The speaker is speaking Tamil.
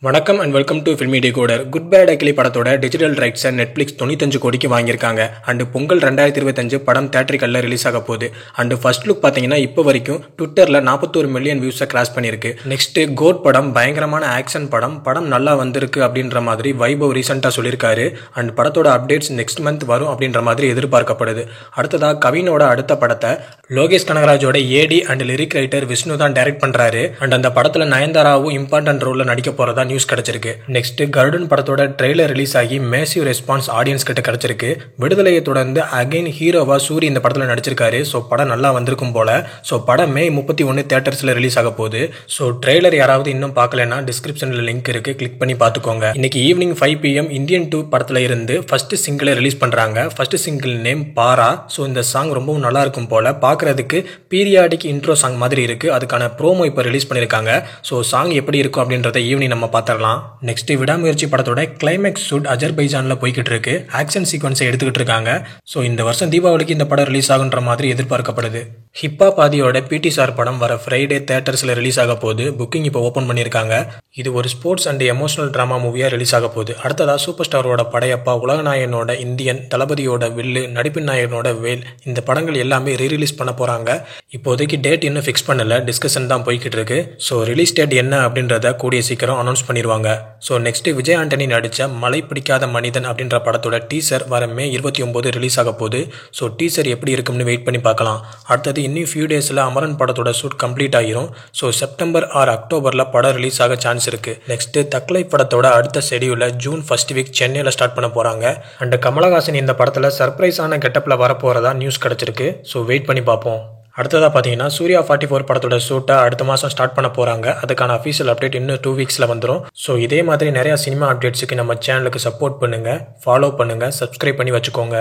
வணக்கம் and welcome to filmy decoder. Good Bad Ugly படத்தோட டிஜிட்டல் ரைட்ஸை நெட்ஃப்ளிக்ஸ் 95 கோடிக்கு வாங்கியிருக்காங்க. அண்ட் பொங்கல் 2025 படம் தியேட்டரிக்கல்ல ரிலீஸ் ஆக போகுது. அண்ட் ஃபர்ஸ்ட் லுக் பார்த்தீங்கன்னா இப்போ வரைக்கும் ட்விட்டரில் 41 மில்லியன் வியூஸை கிராஸ் பண்ணியிருக்கு. நெக்ஸ்ட் கோட் படம் பயங்கரமான ஆக்ஷன் படம் நல்லா வந்திருக்கு அப்படின்ற மாதிரி வைபவ் ரீசெண்டாக சொல்லியிருக்காரு. அண்ட் படத்தோட அப்டேட்ஸ் நெக்ஸ்ட் மந்த் வரும் அப்படின்ற மாதிரி எதிர்பார்க்கப்படுது. அடுத்ததாக கவினோட அடுத்த படத்தை லோகேஷ் கனகராஜோட ஏடி அண்ட் லிரிக் ரைட்டர் விஷ்ணு தான் டைரக்ட் பண்றாரு. அண்ட் அந்த படத்தில் நயன்தாராவும் இம்பார்ட்டன்ட் ரோல்ல நடிக்க போறதா நியூஸ் கிடைச்சிருக்கு. நெக்ஸ்ட் கருடன் படத்தோட ட்ரெய்லர் ரிலீஸ் ஆகி மேசிவ் ரெஸ்பான்ஸ் ஆடியன்ஸ் கிட்ட கிடைச்சிருக்கு. விடுதலையை தொடர்ந்து அகைன் ஹீரோவா சூரி இந்த படத்துல நடிச்சிருக்காரு. ஸோ படம் நல்லா வந்திருக்கும் போல. ஸோ படம் மே 31 தியேட்டர்ஸ்ல ரிலீஸ் ஆக போகுது. ஸோ ட்ரெய்லர் யாராவது இன்னும் பார்க்கலன்னா டிஸ்கிரிப்ஷன்ல லிங்க் இருக்கு, கிளிக் பண்ணி பார்த்துக்கோங்க. இன்னைக்கு ஈவினிங் 5 PM இந்தியன் 2 படத்துல இருந்து ஃபர்ஸ்ட் சிங்கிளை ரிலீஸ் பண்றாங்க. ஃபர்ஸ்ட் சிங்கிள் நேம் பாரா. ஸோ இந்த சாங் ரொம்பவும் நல்லா இருக்கும் போல. பார்க்கறதுக்கு பீரியாடிக் இன்ட்ரோ சாங் மாதிரி இருக்கு. அதுக்கான ப்ரோமோ இப்போ ரிலீஸ் பண்ணிருக்காங்க. ஸோ சாங் எப்படி இருக்கும் அப்படின்றத ஈவினிங் நம்ம பார்த்துடலாம். நெக்ஸ்ட் விடாமுயற்சி படத்தோட கிளைமேக்ஸ் ஷூட் அஜர்பைஜான்ல போய்கிட்டு இருக்கு. ஆக்ஷன் சீக்வன்ஸை எடுத்துக்கிட்டு இருக்காங்க. ஸோ இந்த வருஷம் தீபாவளிக்கு இந்த படம் ரிலீஸ் ஆகுன்ற மாதிரி எதிர்பார்க்கப்படுது. ஹிப்பா பாதியோட பிடி சார் படம் வர ஃப்ரைடே தியேட்டர்ஸ்ல ரிலீஸ் ஆக போகுது. புக்கிங் இப்போ ஓப்பன் பண்ணியிருக்காங்க. இது ஒரு ஸ்போர்ட்ஸ் அண்ட் எமோஷனல் டிராமா மூவியா ரிலீஸ் ஆக போகுது. அடுத்ததா சூப்பர் ஸ்டாரோட படையப்பா, உலகநாயகனோட இந்தியன், தளபதியோட வில்லு, நடிப்பின் நாயகனோட வேல், இந்த படங்கள் எல்லாமே ரீரிலீஸ் பண்ண போறாங்க. இப்போதைக்கு டேட் இன்னும் ஃபிக்ஸ் பண்ணல, டிஸ்கஷன் தான் போய்கிட்டு இருக்கு. ஸோ ரிலீஸ் டேட் என்ன அப்படின்றத கூடிய சீக்கிரம் அனௌன்ஸ் பண்ணிடுவாங்க. ஸோ நெக்ஸ்ட் விஜய் ஆண்டனி நடித்த மலை பிடிக்காத மனிதன் அப்படின்ற படத்தோட டீசர் வர மே 29 ரிலீஸ் ஆக போகுது. ஸோ டீசர் எப்படி இருக்கும்னு வெயிட் பண்ணி பார்க்கலாம். அடுத்தது இன்னும் ஃபியூ டேஸில் அமரன் படத்தோட ஷூட் கம்ப்ளீட் ஆகிரும். ஸோ செப்டம்பர் ஆர் அக்டோபரில் படம் ரிலீஸ் ஆக சான்ஸ் இருக்கு. நெக்ஸ்ட் தக்லை படத்தோட அடுத்த ஷெடியூல ஜூன் ஃபர்ஸ்ட் வீக் சென்னையில் ஸ்டார்ட் பண்ண போறாங்க. அண்ட் கமலஹாசன் இந்த படத்தில் சர்ப்ரைஸான கெட்டப்பில் வர போறதா நியூஸ் கிடைச்சிருக்கு. ஸோ வெயிட் பண்ணி பார்ப்போம். அடுத்ததாக பார்த்தீங்கன்னா சூர்யா 44 படத்தோட ஷூட்டை அடுத்த மாதம் ஸ்டார்ட் பண்ண போகிறாங்க. அதுக்கான அஃபீஷியல் அப்டேட் இன்னும் 2 வீக்ஸில் வந்துடும். ஸோ இதே மாதிரி நிறையா சினிமா அப்டேட்ஸுக்கு நம்ம சேனலுக்கு சப்போர்ட் பண்ணுங்கள், ஃபாலோ பண்ணுங்கள், சப்ஸ்கிரைப் பண்ணி வச்சுக்கோங்க.